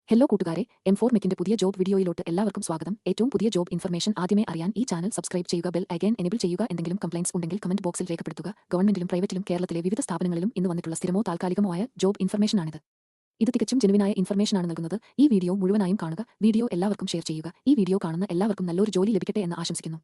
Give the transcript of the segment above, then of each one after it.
Hello കൂട്ടുകാരെ, M4 മെക്കിന്റെ പുതിയ job വീഡിയോയിലോട്ട് എല്ലാവർക്കും സ്വാഗതം. ഏറ്റവും പുതിയ ജോബ് ഇൻഫർമേഷൻ ആദ്യമേ അറിയാൻ ഈ ചാനൽ സബ്സ്ക്രൈബ് ചെയ്യുക, ബെൽ ഐക്കൺ എനേബിൾ ചെയ്യുക. എന്തെങ്കിലും കംപ്ലൈന്റ്സ് ഉണ്ടെങ്കിൽ കമന്റ് ബോക്സിൽ രേഖപ്പെടുത്തുക. ഗവൺമെന്റിലും പ്രൈവറ്റിലും കേരളത്തിലെ വിവിധ സ്ഥാപനങ്ങളിലും ഇന്ന് വന്നിട്ടുള്ള സ്ഥിരമോ താൽക്കാലികമോ ആയ ജോബ് ഇൻഫർമേഷനാണിത്. ഇത് തികച്ചും ജെനുവിനായ ഇൻഫർമേഷനാണ് നൽകുന്നത്. ഈ വീഡിയോ മുഴുവനായും കാണുക. വീഡിയോ എല്ലാവർക്കും ഷെയർ ചെയ്യുക. ഈ വീഡിയോ കാണുന്ന എല്ലാവർക്കും നല്ലൊരു ജോലി ലഭിക്കട്ടെ എന്ന് ആശംസിക്കുന്നു.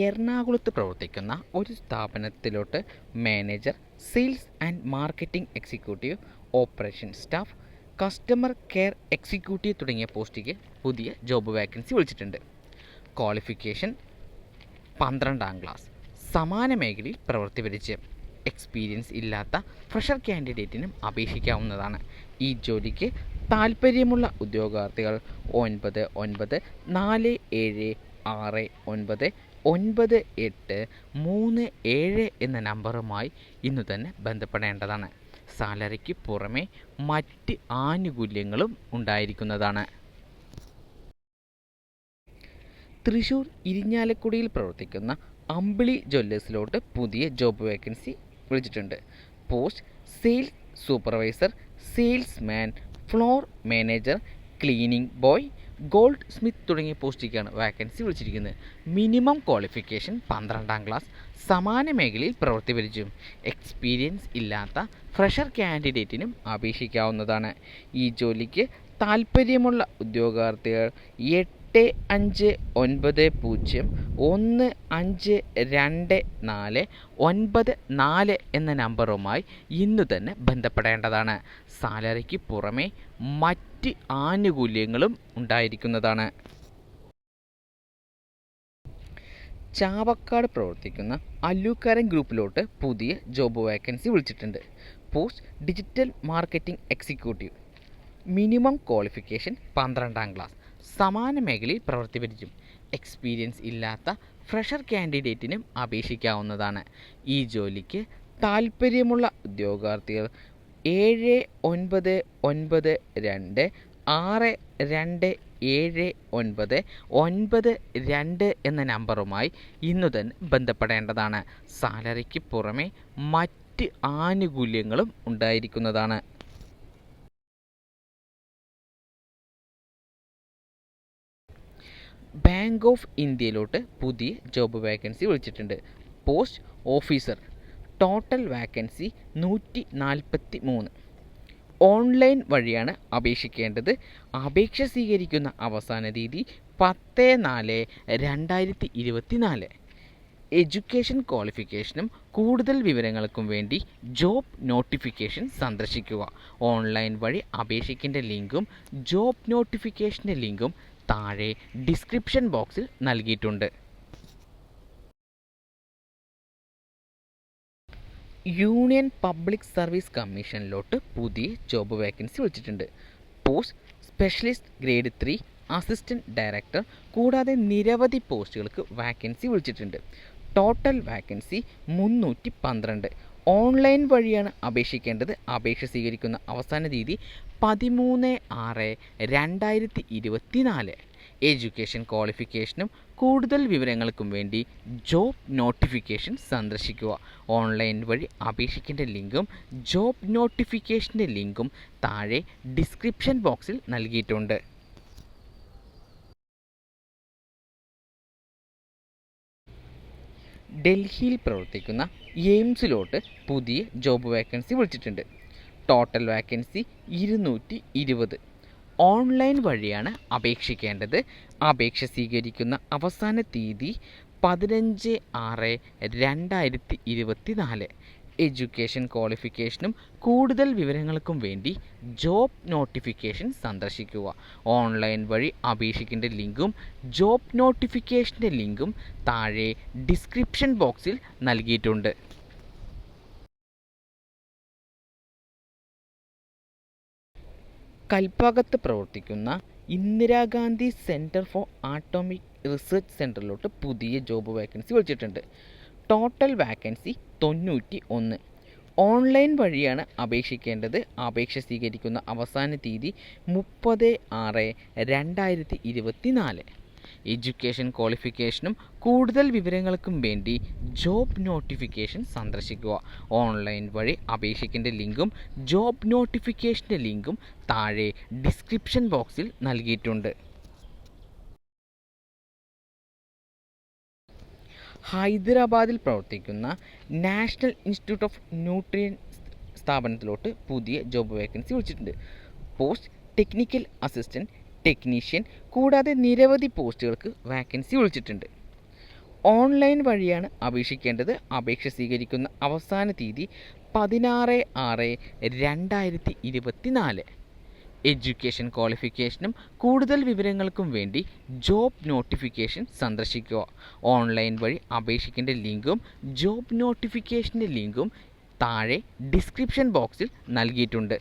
എറണാകുളത്ത് പ്രവർത്തിക്കുന്ന ഒരു സ്ഥാപനത്തിലോട്ട് manager, sales and marketing executive, operation staff, customer care executive തുടങ്ങിയ പോസ്റ്റിലേക്ക് പുതിയ ജോബ് വാക്കൻസി വിളിച്ചിട്ടുണ്ട്. ക്വാളിഫിക്കേഷൻ 12ാം ക്ലാസ്, സമാന മേഖലയിൽ പ്രവൃത്തി പരിചയം, എക്സ്പീരിയൻസ് ഇല്ലാത്ത ഫ്രഷർ കാൻഡിഡേറ്റിനും അപേക്ഷിക്കാവുന്നതാണ്. ഈ ജോലിക്ക് താൽപ്പര്യമുള്ള ഉദ്യോഗാർത്ഥികൾ 9947699837 എന്ന നമ്പറുമായി ഇന്നു തന്നെ ബന്ധപ്പെടേണ്ടതാണ്. സാലറിക്ക് പുറമെ മറ്റ് ആനുകൂല്യങ്ങളും ഉണ്ടായിരിക്കുന്നതാണ്. തൃശൂർ ഇരിഞ്ഞാലക്കുടിയിൽ പ്രവർത്തിക്കുന്ന അമ്പിളി ജ്വല്ലേഴ്സിലോട്ട് പുതിയ ജോബ് വേക്കൻസി വിളിച്ചിട്ടുണ്ട്. Post sales supervisor, salesman, floor manager, cleaning boy, gold Smith തുടങ്ങിയ പോസ്റ്റിലേക്കാണ് വാക്കൻസി വിളിച്ചിരിക്കുന്നത്. മിനിമം ക്വാളിഫിക്കേഷൻ 12ാം ക്ലാസ്, സമാന മേഖലയിൽ പ്രവൃത്തി പരിചയം, എക്സ്പീരിയൻസ് ഇല്ലാത്ത ഫ്രഷർ കാൻഡിഡേറ്റിനും അപേക്ഷിക്കാവുന്നതാണ്. ഈ ജോലിക്ക് താൽപ്പര്യമുള്ള ഉദ്യോഗാർത്ഥികൾ 85152494 എന്ന നമ്പറുമായി ഇന്നു തന്നെ ബന്ധപ്പെടേണ്ടതാണ്. സാലറിക്ക് പുറമെ മറ്റ് ആനുകൂല്യങ്ങളും ഉണ്ടായിരിക്കുന്നതാണ്. ചാവക്കാട് പ്രവർത്തിക്കുന്ന അല്ലൂക്കാരൻ ഗ്രൂപ്പിലോട്ട് പുതിയ ജോബ് വാക്കൻസി വിളിച്ചിട്ടുണ്ട്. Post digital marketing executive, minimum qualification 12ാം ക്ലാസ്, സമാന മേഖലയിൽ പ്രവൃത്തി പരിചയം, എക്സ്പീരിയൻസ് ഇല്ലാത്ത ഫ്രഷർ കാൻഡിഡേറ്റിനും അപേക്ഷിക്കാവുന്നതാണ്. ഈ ജോലിക്ക് താൽപ്പര്യമുള്ള ഉദ്യോഗാർത്ഥികൾ 7992627992 എന്ന നമ്പറുമായി ഇന്നു തന്നെ ബന്ധപ്പെടേണ്ടതാണ്. സാലറിക്ക് പുറമെ മറ്റ് ആനുകൂല്യങ്ങളും ഉണ്ടായിരിക്കുന്നതാണ്. ബാങ്ക് ഓഫ് ഇന്ത്യയിലോട്ട് പുതിയ ജോബ് വാക്കൻസി വിളിച്ചിട്ടുണ്ട്. Post officer, total vacancy 143. Online വഴിയാണ് അപേക്ഷിക്കേണ്ടത്. അപേക്ഷ സ്വീകരിക്കുന്ന അവസാന തീയതി 10/4/2024. എഡ്യൂക്കേഷൻ ക്വാളിഫിക്കേഷനും കൂടുതൽ വിവരങ്ങൾക്കും വേണ്ടി ജോബ് നോട്ടിഫിക്കേഷൻ സന്ദർശിക്കുക. ഓൺലൈൻ വഴി അപേക്ഷിക്കേണ്ട ലിങ്കും ജോബ് നോട്ടിഫിക്കേഷൻ്റെ ലിങ്കും താഴെ ഡിസ്ക്രിപ്ഷൻ ബോക്സിൽ നൽകിയിട്ടുണ്ട്. യൂണിയൻ പബ്ലിക് സർവീസ് കമ്മീഷനിലോട്ട് പുതിയ ജോബ് വേക്കൻസി വിളിച്ചിട്ടുണ്ട്. Post specialist grade 3 assistant director കൂടാതെ നിരവധി പോസ്റ്റുകൾക്ക് വാക്കൻസി വിളിച്ചിട്ടുണ്ട്. Total vacancy 312. ഓൺലൈൻ വഴിയാണ് അപേക്ഷിക്കേണ്ടത്. അപേക്ഷ സ്വീകരിക്കുന്ന അവസാന തീയതി 13/6/2024. എഡ്യൂക്കേഷൻ ക്വാളിഫിക്കേഷനും കൂടുതൽ വിവരങ്ങൾക്കും വേണ്ടി ജോബ് നോട്ടിഫിക്കേഷൻ സന്ദർശിക്കുക. ഓൺലൈൻ വഴി അപേക്ഷിക്കേണ്ട ലിങ്കും ജോബ് നോട്ടിഫിക്കേഷൻ്റെ ലിങ്കും താഴെ ഡിസ്ക്രിപ്ഷൻ ബോക്സിൽ നൽകിയിട്ടുണ്ട്. ഡൽഹിയിൽ പ്രവർത്തിക്കുന്ന എയിംസിലോട്ട് പുതിയ ജോബ് വാക്കൻസി വിളിച്ചിട്ടുണ്ട്. Total vacancy 220. ഓൺലൈൻ വഴിയാണ് അപേക്ഷിക്കേണ്ടത്. അപേക്ഷ സ്വീകരിക്കുന്ന അവസാന തീയതി 15/6/2024. എഡ്യൂക്കേഷൻ ക്വാളിഫിക്കേഷനും കൂടുതൽ വിവരങ്ങൾക്കും വേണ്ടി ജോബ് നോട്ടിഫിക്കേഷൻ സന്ദർശിക്കുക. ഓൺലൈൻ വഴി അപേക്ഷിക്കേണ്ട ലിങ്കും ജോബ് നോട്ടിഫിക്കേഷൻ്റെ ലിങ്കും താഴെ ഡിസ്ക്രിപ്ഷൻ ബോക്സിൽ നൽകിയിട്ടുണ്ട്. കൽപ്പാക്കത്ത് പ്രവർത്തിക്കുന്ന Indira Gandhi centre for atomic research സെൻറ്ററിലോട്ട് പുതിയ ജോബ് വാക്കൻസി വിളിച്ചിട്ടുണ്ട്. Total vacancy 91. ഓൺലൈൻ വഴിയാണ് അപേക്ഷിക്കേണ്ടത്. അപേക്ഷ സ്വീകരിക്കുന്ന അവസാന തീയതി 30/6/2024. എഡ്യൂക്കേഷൻ ക്വാളിഫിക്കേഷനും കൂടുതൽ വിവരങ്ങൾക്കും വേണ്ടി ജോബ് നോട്ടിഫിക്കേഷൻ സന്ദർശിക്കുക. ഓൺലൈൻ വഴി അപേക്ഷിക്കേണ്ട ലിങ്കും ജോബ് നോട്ടിഫിക്കേഷൻ്റെ ലിങ്കും താഴെ ഡിസ്ക്രിപ്ഷൻ ബോക്സിൽ നൽകിയിട്ടുണ്ട്. ഹൈദരാബാദിൽ പ്രവർത്തിക്കുന്ന നാഷണൽ ഇൻസ്റ്റിറ്റ്യൂട്ട് ഓഫ് ന്യൂട്രിയൻ സ്ഥാപനത്തിലോട്ട് പുതിയ ജോബ് വേക്കൻസി വിളിച്ചിട്ടുണ്ട്. പോസ്റ്റ് ടെക്നിക്കൽ അസിസ്റ്റൻറ്റ്, ടെക്നീഷ്യൻ കൂടാതെ നിരവധി പോസ്റ്റുകൾക്ക് വാക്കൻസി വിളിച്ചിട്ടുണ്ട്. ഓൺലൈൻ വഴിയാണ് അപേക്ഷിക്കേണ്ടത്. അപേക്ഷ സ്വീകരിക്കുന്ന അവസാന തീയതി 16/6/2024. എഡ്യൂക്കേഷൻ ക്വാളിഫിക്കേഷനും കൂടുതൽ വിവരങ്ങൾക്കും വേണ്ടി ജോബ് നോട്ടിഫിക്കേഷൻ സന്ദർശിക്കുക. ഓൺലൈൻ വഴി അപേക്ഷിക്കേണ്ട ലിങ്കും ജോബ് നോട്ടിഫിക്കേഷൻ്റെ ലിങ്കും താഴെ ഡിസ്ക്രിപ്ഷൻ ബോക്സിൽ നൽകിയിട്ടുണ്ട്.